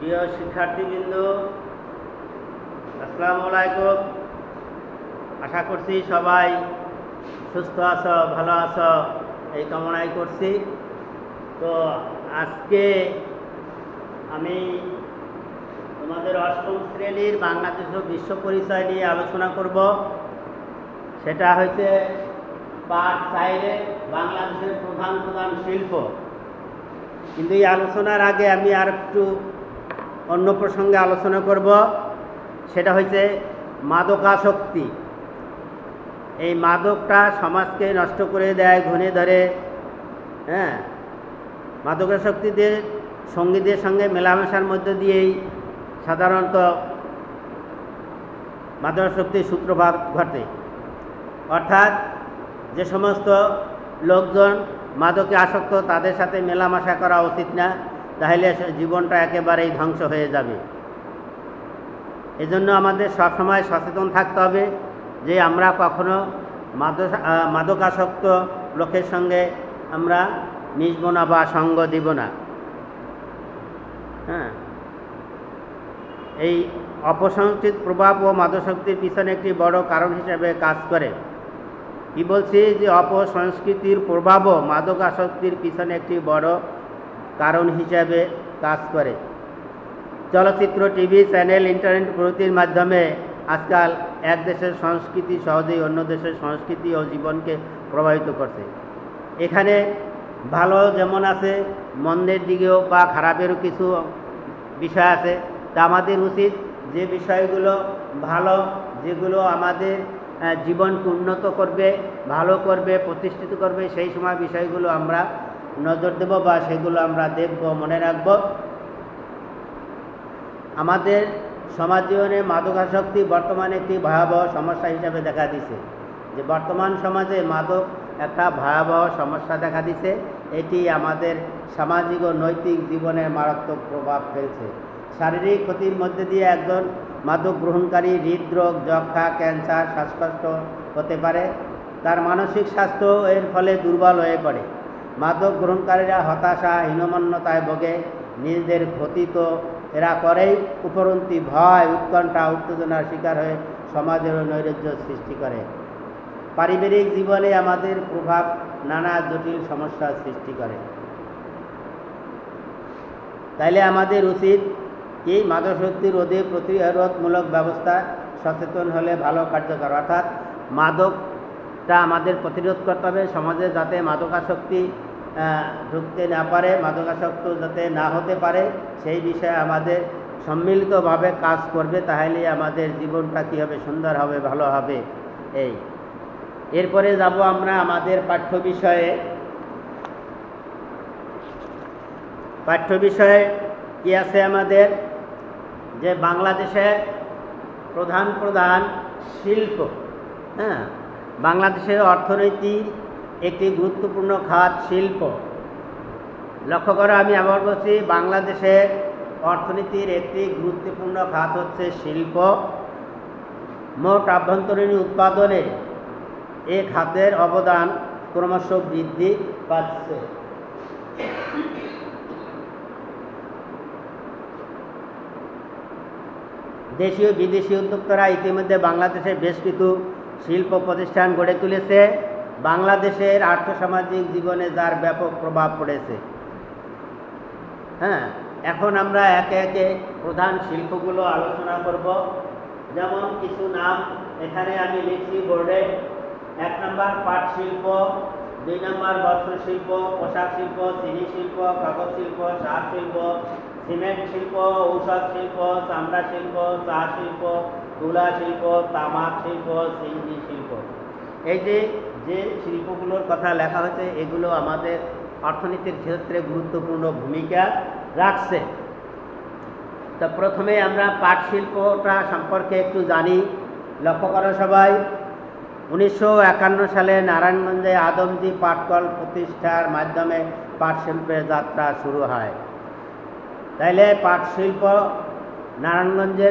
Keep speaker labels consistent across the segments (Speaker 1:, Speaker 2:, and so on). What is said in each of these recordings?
Speaker 1: প্রিয় শিক্ষার্থীবৃন্দ, আসসালামু আলাইকুম। আশা করছি সবাই সুস্থ আছো, ভালো আছো, এই কামনাই করছি। তো আজকে আমি তোমাদের অষ্টম শ্রেণীর বাংলাদেশ ও বিশ্ব পরিচয় নিয়ে আলোচনা করব। সেটা হচ্ছে পাঠ 4 বাংলাদেশের প্রধান প্রধান শিল্প। কিন্তু এই আলোচনার আগে আমি আর একটু অন্য প্রসঙ্গে আলোচনা করব। সেটা হচ্ছে মাদকাসক্তি। এই মাদকটা সমাজকে নষ্ট করে দেয়, ঘুণে ধরে। মাদকাসক্তিদের সঙ্গীদের সঙ্গে মেলামেশার মধ্য দিয়েই সাধারণত মাদকাসক্তির সূত্রপাত ঘটে। অর্থাৎ যে সমস্ত লোকজন মাদকে আসক্ত তাদের সাথে মেলামেশা করা উচিত না, তাহলে জীবনটা একেবারেই ধ্বংস হয়ে যাবে। এজন্য আমাদের সবসময় সচেতন থাকতে হবে যে আমরা কখনো মাদকাসক্ত লোকের সঙ্গে আমরা মিশব না বা সঙ্গ দিব না। এই অপসংস্কৃত প্রভাব ও মাদকাসক্তির পিছনে একটি বড় কারণ হিসেবে কাজ করে। কি বলছি যে অপসংস্কৃতির প্রভাবও মাদকাসক্তির পিছনে একটি বড় কারণ হিসেবে কাজ করে। চলচ্চিত্র, টিভি চ্যানেল, ইন্টারনেট প্রযুক্তির মাধ্যমে আজকাল এক দেশের সংস্কৃতি সহজেই অন্য দেশের সংস্কৃতি ও জীবনকে প্রভাবিত করছে। এখানে ভালো যেমন আছে, মন্দের দিকেও বা খারাপেরও কিছু বিষয় আছে। তা আমাদের উচিত যে বিষয়গুলো ভালো, যেগুলো আমাদের জীবনকে উন্নত করবে, ভালো করবে, প্রতিষ্ঠিত করবে, সেই সময় বিষয়গুলো আমরা নজর দেব বা সেগুলো আমরা দেখব, মনে রাখব। আমাদের সমাজ জীবনে মাদকাসক্তি বর্তমানে একটি ভয়াবহ সমস্যা হিসাবে দেখা দিছে। যে বর্তমান সমাজে মাদক একটা ভয়াবহ সমস্যা দেখা দিছে। এটি আমাদের সামাজিক ও নৈতিক জীবনের মারাত্মক প্রভাব ফেলছে। শারীরিক ক্ষতির মধ্যে দিয়ে একজন মাদক গ্রহণকারী হৃদরোগ, যক্ষা, ক্যান্সার, শ্বাসকষ্ট হতে পারে। তার মানসিক স্বাস্থ্য এর ফলে দুর্বল হয়ে পড়ে। মাদক গ্রহণকারীরা হতাশা, হীনমন্যতায় ভোগে। নিজেদের ক্ষতি তো এরা করেই, উপরন্তু ভয়, উৎকণ্ঠা, উত্তেজনার শিকার হয়ে সমাজের নৈরাজ্য সৃষ্টি করে। পারিবারিক জীবনে আমাদের প্রভাব নানা জটিল সমস্যার সৃষ্টি করে। তাইলে আমাদের উচিত কি মাদকাসক্তি রোধে প্রতিরোধমূলক ব্যবস্থা সচেতন হলে ভালো কার্যকর। অর্থাৎ মাদকটা আমাদের প্রতিরোধ করতে হবে, সমাজে যাতে মাদকাসক্তি ঢুকতে না পারে, মাদকাসক্ত যাতে না হতে পারে, সেই বিষয়ে আমাদের সম্মিলিতভাবে কাজ করবে। তাহলে আমাদের জীবনটা কী হবে, সুন্দর হবে, ভালো হবে। এরপরে যাব আমরা আমাদের পাঠ্য বিষয়ে কি আছে আমাদের, যে বাংলাদেশের প্রধান প্রধান শিল্প। বাংলাদেশের অর্থনীতির একটি গুরুত্বপূর্ণ খাত শিল্প। লক্ষ্য করো, আমি আবার বলছি, বাংলাদেশের অর্থনীতির একটি গুরুত্বপূর্ণ খাত হচ্ছে শিল্প। মোট আভ্যন্তরীণ উৎপাদনে এ খাতের অবদান ক্রমশ বৃদ্ধি পাচ্ছে। দেশীয় বিদেশি উদ্যোক্তারা ইতিমধ্যে বাংলাদেশে বেশ কিছু শিল্প প্রতিষ্ঠান গড়ে তুলেছে। বাংলাদেশের আর্থসামাজিক জীবনে যার ব্যাপক প্রভাব পড়েছে। এখন আমরা একে একে প্রধান শিল্পগুলো আলোচনা করব। যেমন কিছু নাম এখানে আমি লিখছি বোর্ডে। 1 নম্বর পাট শিল্প, 2 নম্বর বস্ত্র শিল্প, পোশাক শিল্প, চিনি শিল্প, কাগজ শিল্প, সার শিল্প, সিমেন্ট শিল্প, ঔষধ শিল্প, চামড়া শিল্প, চা শিল্প, তুলা শিল্প, তামাক শিল্প, সিঞ্জি শিল্প। এই যে শিল্পগুলোর কথা লেখা হয়েছে, এগুলো আমাদের অর্থনীতির ক্ষেত্রে গুরুত্বপূর্ণ ভূমিকা রাখছে। তো প্রথমে আমরা পাট শিল্পটা সম্পর্কে একটু জানি। লক্ষ্য করো সবাই, 1951 সালে নারায়ণগঞ্জে আদমজি পাটকল প্রতিষ্ঠার মাধ্যমে পাট শিল্পের যাত্রা শুরু হয়। তাইলে পাট শিল্প নারায়ণগঞ্জে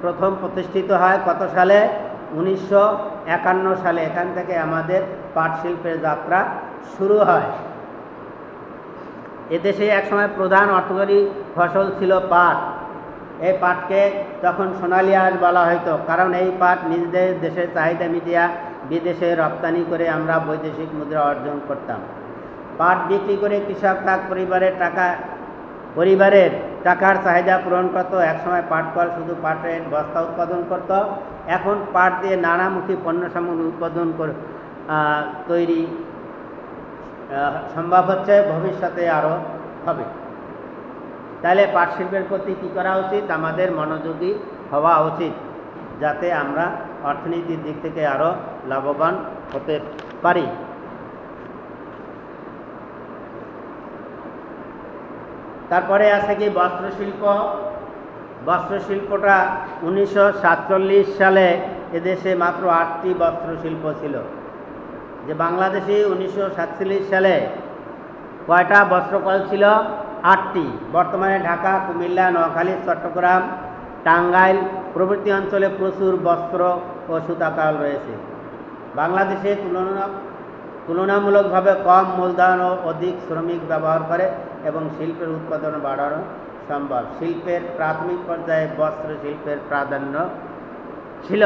Speaker 1: প্রথম প্রতিষ্ঠিত হয় কত সালে? 1951 সালে। এখান থেকে আমাদের পাট শিল্পের যাত্রা শুরু হয়। এদেশে একসময় প্রধান অর্থকরী ফসল ছিল পাট। এই পাটকে তখন সোনালী আঁশ বলা হতো, কারণ এই পাট নিজেদের দেশের চাহিদা মিটিয়ে বিদেশে রপ্তানি করে আমরা বৈদেশিক মুদ্রা অর্জন করতাম। পাট বিক্রি করে কৃষক তার পরিবারের টাকার চাহিদা পূরণ করত। একসময় পাট কল শুধু পাটের বস্তা উৎপাদন করত, এখন পাট দিয়ে নানামুখী পণ্য সামগ্রী উৎপাদন তৈরি সম্ভব হচ্ছে, ভবিষ্যতে আরও হবে। তাহলে পাট শিল্পের প্রতি কী করা উচিত? আমাদের মনোযোগী হওয়া উচিত, যাতে আমরা অর্থনীতির দিক থেকে আরও লাভবান হতে পারি। তারপরে আছে কি বস্ত্রশিল্প। বস্ত্রশিল্পটা 1947 সালে এদেশে মাত্র 8টি বস্ত্রশিল্প ছিল। যে বাংলাদেশে 1947 সালে কয়টা বস্ত্রকল ছিল? 8টি। বর্তমানে ঢাকা, কুমিল্লা, নোয়াখালী, চট্টগ্রাম, টাঙ্গাইল প্রভৃতি অঞ্চলে প্রচুর বস্ত্র ও সুতাকল রয়েছে। বাংলাদেশে তুলনামূলকভাবে কম মূলধন ও অধিক শ্রমিক ব্যবহার করে এবং শিল্পের উৎপাদন বাড়ানো সম্ভব। শিল্পের প্রাথমিক পর্যায়ে বস্ত্র শিল্পের প্রাধান্য ছিল।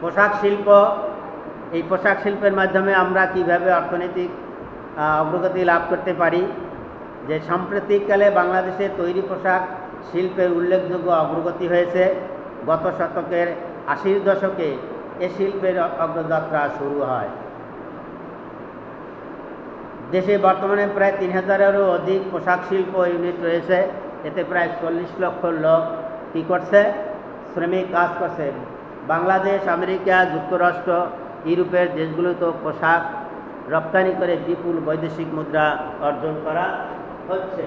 Speaker 1: পোশাক শিল্প, এই পোশাক শিল্পের মাধ্যমে আমরা কিভাবে অর্থনৈতিক অগ্রগতি লাভ করতে পারি? যে সাম্প্রতিককালে বাংলাদেশে তৈরি পোশাক শিল্পের উল্লেখযোগ্য অগ্রগতি হয়েছে। গত শতকের 80-র দশকে এ শিল্পের অগ্রযাত্রা শুরু হয়। দেশে বর্তমানে প্রায় 3000-এরও অধিক পোশাক শিল্প ইউনিট রয়েছে। এতে প্রায় 40 লক্ষ লোক কী করছে? শ্রমিক কাজ করছে। বাংলাদেশ, আমেরিকা যুক্তরাষ্ট্র, ইউরোপের দেশগুলোতেও পোশাক রপ্তানি করে বিপুল বৈদেশিক মুদ্রা অর্জন করা হচ্ছে।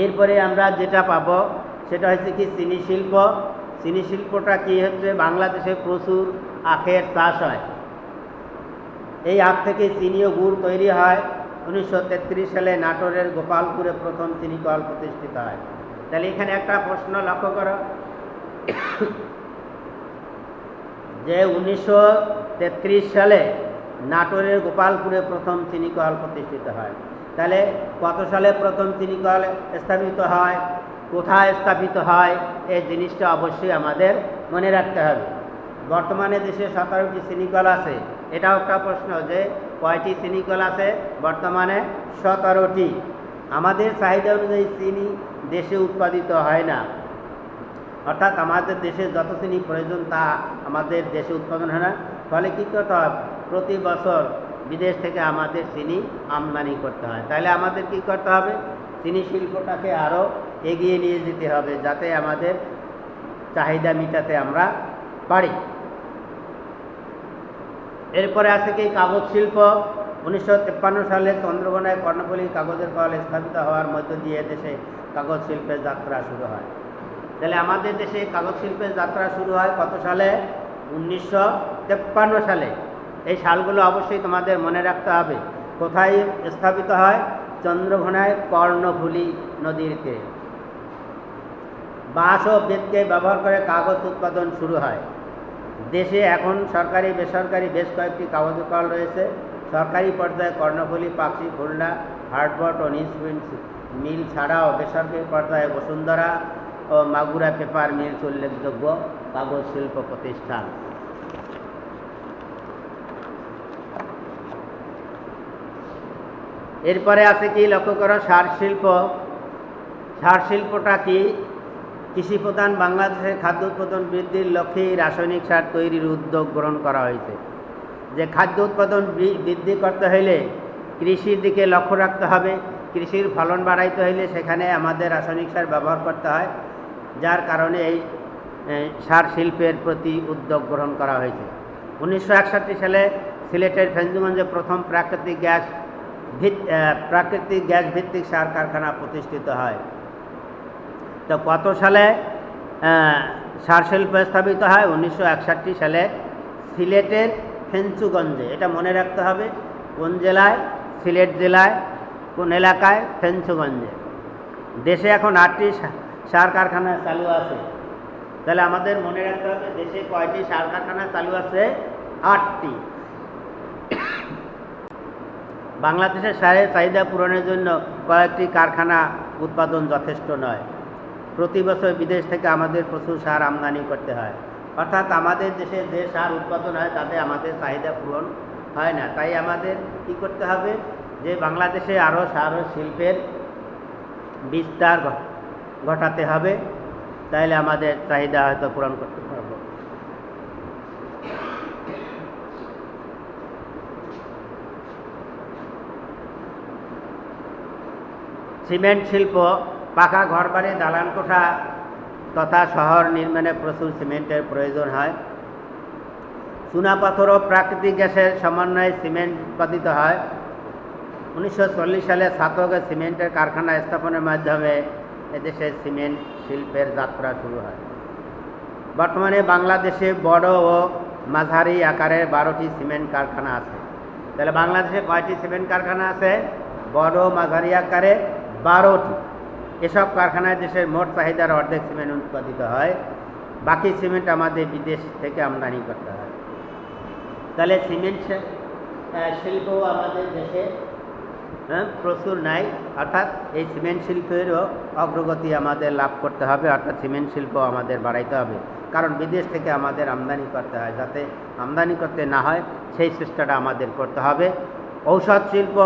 Speaker 1: এরপরে আমরা যেটা পাবো সেটা হচ্ছে কি চিনি শিল্প। চিনি শিল্পটা কি হচ্ছে? বাংলাদেশে প্রচুর আখের চাষ হয়। এই আখ থেকে চিনি ও গুড় তৈরি হয়। 1933 সালে নাটোরের গোপালপুরে প্রথম চিনি কল প্রতিষ্ঠিত হয়। তাহলে এখানে একটা প্রশ্ন লক্ষ্য করো যে 1933 সালে নাটোরের গোপালপুরে প্রথম চিনি কল প্রতিষ্ঠিত হয়। তাহলে কত সালে প্রথম চিনি কল স্থাপিত হয়, কোথায় স্থাপিত হয়, এই জিনিসটা অবশ্যই আমাদের মনে রাখতে হবে। বর্তমানে দেশে 17টি চিনি কল আছে। এটাও একটা প্রশ্ন যে কয়টি চিনি কল আছে? বর্তমানে 17টি। আমাদের চাহিদা অনুযায়ী চিনি দেশে উৎপাদিত হয় না, অর্থাৎ আমাদের দেশে যত চিনি প্রয়োজন তা আমাদের দেশে উৎপাদন হয় না। ফলে কী করতে হয়? প্রতি বছর বিদেশ থেকে আমাদের চিনি আমদানি করতে হয়। তাহলে আমাদের কী করতে হবে? চিনি শিল্পটাকে আরও এগিয়ে নিয়ে যেতে হবে, যাতে আমাদের চাহিদা মেটাতে আমরা পারি। এরপরে আছে কি কাগজ শিল্প। 1953 সালে চন্দ্রকোনায় কর্ণফুলী কাগজের কল স্থাপিত হওয়ার মধ্য দিয়ে দেশে কাগজ শিল্পের যাত্রা শুরু হয়। তাহলে আমাদের দেশে কাগজ শিল্পের যাত্রা শুরু হয় কত সালে? 1953 সালে। এই সালগুলো অবশ্যই তোমাদের মনে রাখতে হবে। কোথায় স্থাপিত হয়? চন্দ্রকোনায় কর্ণফুলী নদীর তীরে। বাঁশ ও বেতকে ব্যবহার করে কাগজ উৎপাদন শুরু হয়। দেশে এখন সরকারি বেসরকারি বেশ কয়েকটি কাগজের কল রয়েছে। সরকারি পর্যায়ে কর্ণফুলী, পাকশি, খুলনা, হার্ডবোর্ড ও নিউজপ্রিন্ট মিল ছাড়াও বেসরকারি পর্যায়ে বসুন্ধরা ও মাগুরা পেপার মিলস উল্লেখযোগ্য কাগজ শিল্প প্রতিষ্ঠান। এরপরে আছে কি লক্ষ্য করো? সার শিল্প। সার শিল্পটা কি? কৃষি প্রধান বাংলাদেশের খাদ্য উৎপাদন বৃদ্ধির লক্ষ্যেই রাসায়নিক সার তৈরির উদ্যোগ গ্রহণ করা হয়েছে। যে খাদ্য উৎপাদন বৃদ্ধি করতে হলে কৃষির দিকে লক্ষ্য রাখতে হবে। কৃষির ফলন বাড়াইতে হলে সেখানে আমাদের রাসায়নিক সার ব্যবহার করতে হয়, যার কারণে এই সার শিল্পের প্রতি উদ্যোগ গ্রহণ করা হয়েছে। 1961 সালে সিলেটের ফেঞ্চুগঞ্জে প্রথম প্রাকৃতিক গ্যাস ভিত্তিক সার কারখানা প্রতিষ্ঠিত হয়। তো কত সালে সার শিল্প স্থাপিত হয়? 1961 সালে সিলেটের ফেঞ্চুগঞ্জে। এটা মনে রাখতে হবে। কোন জেলায়? সিলেট জেলায়। কোন এলাকায়? ফেঞ্চুগঞ্জে। দেশে এখন 8টি সার কারখানা চালু আছে। তাহলে আমাদের মনে রাখতে হবে দেশে কয়টি সার কারখানা চালু আছে? 8টি। বাংলাদেশের সারের চাহিদা পূরণের জন্য কয়েকটি কারখানা উৎপাদন যথেষ্ট নয়। প্রতি বছর বিদেশ থেকে আমাদের প্রচুর সার আমদানি করতে হয়, অর্থাৎ আমাদের দেশে যে সার উৎপাদন হয় তাতে আমাদের চাহিদা পূরণ হয় না। তাই আমাদের কী করতে হবে, যে বাংলাদেশে আরও সার ও শিল্পের বিস্তার ঘটাতে হবে, তাইলে আমাদের চাহিদা হয়তো পূরণ করতে পারব। সিমেন্ট শিল্প, পাকা ঘরবাড়ি, দালান কোঠা তথা শহর নির্মাণে প্রচুর সিমেন্টের প্রয়োজন হয়। চুনাপাথর ও প্রাকৃতিক গ্যাসের সমন্বয়ে সিমেন্ট উৎপাদিত হয়। 1940 সালে ছাতকে সিমেন্টের কারখানা স্থাপনের মাধ্যমে এদেশে সিমেন্ট শিল্পের যাত্রা শুরু হয়। বর্তমানে বাংলাদেশে বড় ও মাঝারি আকারের 12টি সিমেন্ট কারখানা আছে। তাহলে বাংলাদেশে কয়টি সিমেন্ট কারখানা আছে? বড় মাঝারি আকারে 12টি। এসব কারখানায় দেশের মোট চাহিদার অর্ধেক সিমেন্ট উৎপাদিত হয়, বাকি সিমেন্ট আমাদের বিদেশ থেকে আমদানি করতে হয়। তাহলে সিমেন্ট শিল্প আমাদের দেশে প্রচুর নাই, অর্থাৎ এই সিমেন্ট শিল্পেরও অগ্রগতি আমাদের লাভ করতে হবে, অর্থাৎ সিমেন্ট শিল্প আমাদের বাড়াইতে হবে, কারণ বিদেশ থেকে আমাদের আমদানি করতে হয়। যাতে আমদানি করতে না হয় সেই চেষ্টাটা আমাদের করতে হবে। ঔষধ শিল্প,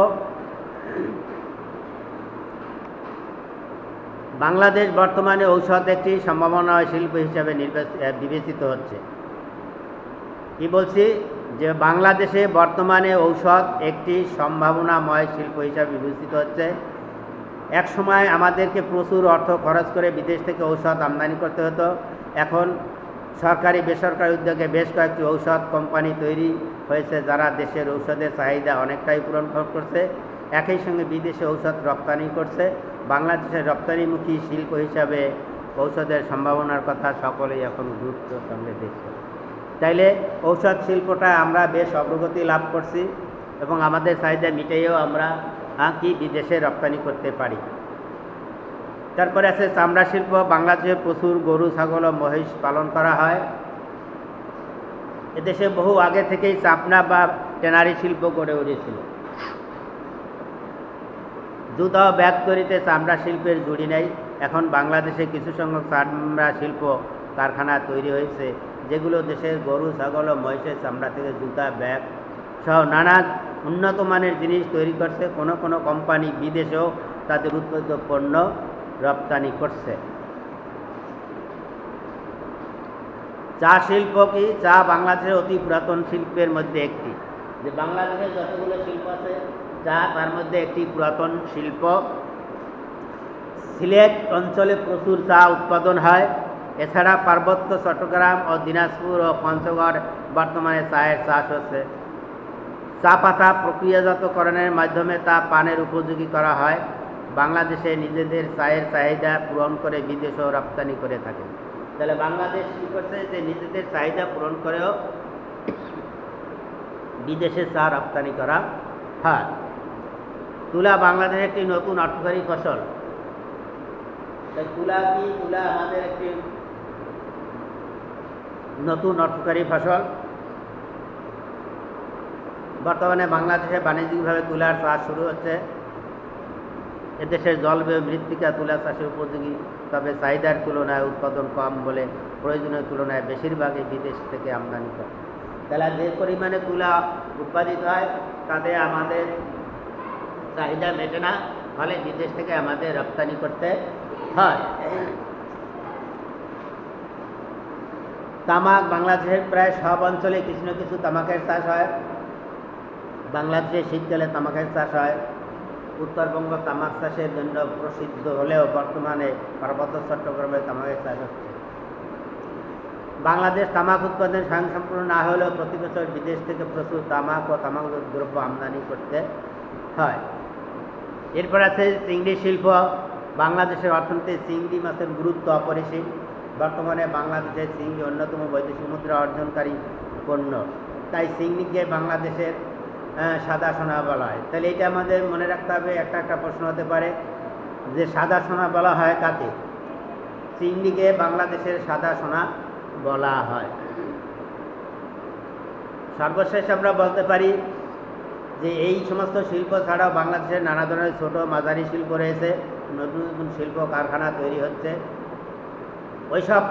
Speaker 1: বাংলাদেশ বর্তমানে ঔষধ একটি সম্ভাবনাময় শিল্প হিসাবে বিবেচিত হচ্ছে। কি বলছি, যে বাংলাদেশে বর্তমানে ঔষধ একটি সম্ভাবনাময় শিল্প হিসাবে বিবেচিত হচ্ছে। এক সময় আমাদেরকে প্রচুর অর্থ খরচ করে বিদেশ থেকে ঔষধ আমদানি করতে হতো। এখন সরকারি বেসরকারি উদ্যোগে বেশ কয়েকটি ঔষধ কোম্পানি তৈরি হয়েছে, যারা দেশের ঔষধের চাহিদা অনেকটাই পূরণ করছে। একই সঙ্গে বিদেশে ঔষধ রপ্তানি করছে। বাংলাদেশের রপ্তানিমুখী শিল্প হিসাবে ঔষধের সম্ভাবনার কথা সকলেই এখন গুরুত্বের সঙ্গে দেখছে। তাইলে ঔষধ শিল্পটা আমরা বেশ অগ্রগতি লাভ করছি এবং আমাদের চাহিদা মিটাইয়েও আমরা কি বিদেশে রপ্তানি করতে পারি। তারপরে আছে চামড়া শিল্প। বাংলাদেশে প্রচুর গরু, ছাগল ও মহিষ পালন করা হয়। এদেশে বহু আগে থেকেই চামড়া বা ট্যানারি শিল্প গড়ে উঠেছিল। জুতা ও ব্যাগ তৈরিতে চামড়া শিল্পের জুড়ি নেই। এখন বাংলাদেশে কিছু সংখ্যক চামড়া শিল্প কারখানা তৈরি হয়েছে, যেগুলো দেশের গরু, ছাগল ও মহিষের চামড়া থেকে জুতা, ব্যাগ সহ নানা উন্নত মানের জিনিস তৈরি করছে। কোনো কোনো কোম্পানি বিদেশেও তাদের উৎপাদিত পণ্য রপ্তানি করছে। চা শিল্প কি? চা বাংলাদেশের অতি পুরাতন শিল্পের মধ্যে একটি। যে বাংলাদেশের যতগুলো শিল্প আছে, চা তার মধ্যে একটি পুরাতন শিল্প। সিলেট অঞ্চলে প্রচুর চা উৎপাদন হয়। এছাড়া পার্বত্য চট্টগ্রাম ও দিনাজপুর ও পঞ্চগড় বর্তমানে চায়ের চাষ হচ্ছে। চা পাতা প্রক্রিয়াজাতকরণের মাধ্যমে তা পানের উপযোগী করা হয়। বাংলাদেশে নিজেদের চায়ের চাহিদা পূরণ করে বিদেশেও রপ্তানি করে থাকে। তাহলে বাংলাদেশ কী করছে, যে নিজেদের চাহিদা পূরণ করেও বিদেশে চা রপ্তানি করা হয়। তুলা বাংলাদেশের একটি নতুন অর্থকরী ফসল। তুলা কি? তুলা আমাদের একটি নতুন অর্থকরী ফসল। বর্তমানে বাংলাদেশে বাণিজ্যিকভাবে তুলার চাষ শুরু হচ্ছে। এদেশের জলবায়ু মৃত্তিকা তুলা চাষের উপযোগী, তবে চাহিদার তুলনায় উৎপাদন কম বলে প্রয়োজনের তুলনায় বেশিরভাগই বিদেশ থেকে আমদানি করে। তাহলে যে পরিমাণে তুলা উৎপাদিত হয় তাতে আমাদের চাহিদা মেটে না, ফলে বিদেশ থেকে আমাদের রপ্তানি করতে হয়। তামাক বাংলাদেশের প্রায় সব অঞ্চলে কিছু না কিছু তামাকের চাষ হয়। বাংলাদেশে শীতকালে তামাকের চাষ হয়। উত্তরবঙ্গ তামাক চাষের জন্য প্রসিদ্ধ হলেও বর্তমানে পার্বত্য চট্টগ্রামে তামাকের চাষ হচ্ছে। বাংলাদেশ তামাক উৎপাদনে স্বয়ংসম্পূর্ণ না হলেও প্রতি বছর বিদেশ থেকে প্রচুর তামাক ও তামাকজাত দ্রব্য আমদানি করতে হয়। এরপর আছে চিংড়ি শিল্প। বাংলাদেশের অর্থনীতিতে চিংড়ি মাছের গুরুত্ব অপরিসীম। বর্তমানে বাংলাদেশের চিংড়ি অন্যতম বৈদেশিক মুদ্রা অর্জনকারী পণ্য। তাই চিংড়িকে বাংলাদেশের সাদা সোনা বলা হয়। তাহলে এটা আমাদের মনে রাখতে হবে। একটা প্রশ্ন হতে পারে যে সাদা সোনা বলা হয় কাকে? চিংড়িকে বাংলাদেশের সাদা সোনা বলা হয়। সর্বশেষ আমরা বলতে পারি যে এই সমস্ত শিল্প ছাড়াও বাংলাদেশের নানা ধরনের ছোট মাঝারি শিল্প রয়েছে, নতুন নতুন শিল্প কারখানা তৈরি হচ্ছে। ওইসব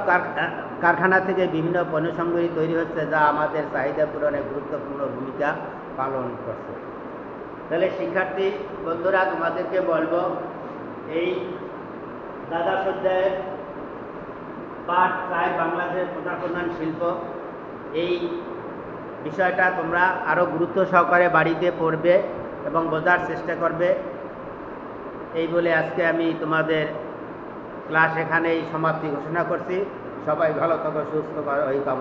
Speaker 1: কারখানা থেকে বিভিন্ন পণ্য সামগ্রী তৈরি হচ্ছে, যা আমাদের চাহিদা পূরণে গুরুত্বপূর্ণ ভূমিকা পালন করছে। তাহলে শিক্ষার্থী বন্ধুরা, তোমাদেরকে বলবো, এই দ্বাদশ অধ্যায়ের পাঠ 4 বাংলাদেশের প্রধান প্রধান শিল্প, এই বিষয়টা তোমরা আরও গুরুত্ব সহকারে বাড়িতে পড়বে এবং বোঝার চেষ্টা করবে। এই বলে আজকে আমি তোমাদের ক্লাস এখানেই সমাপ্তি ঘোষণা করছি। সবাই ভালো থাকো, সুস্থ করো, এই কামনা।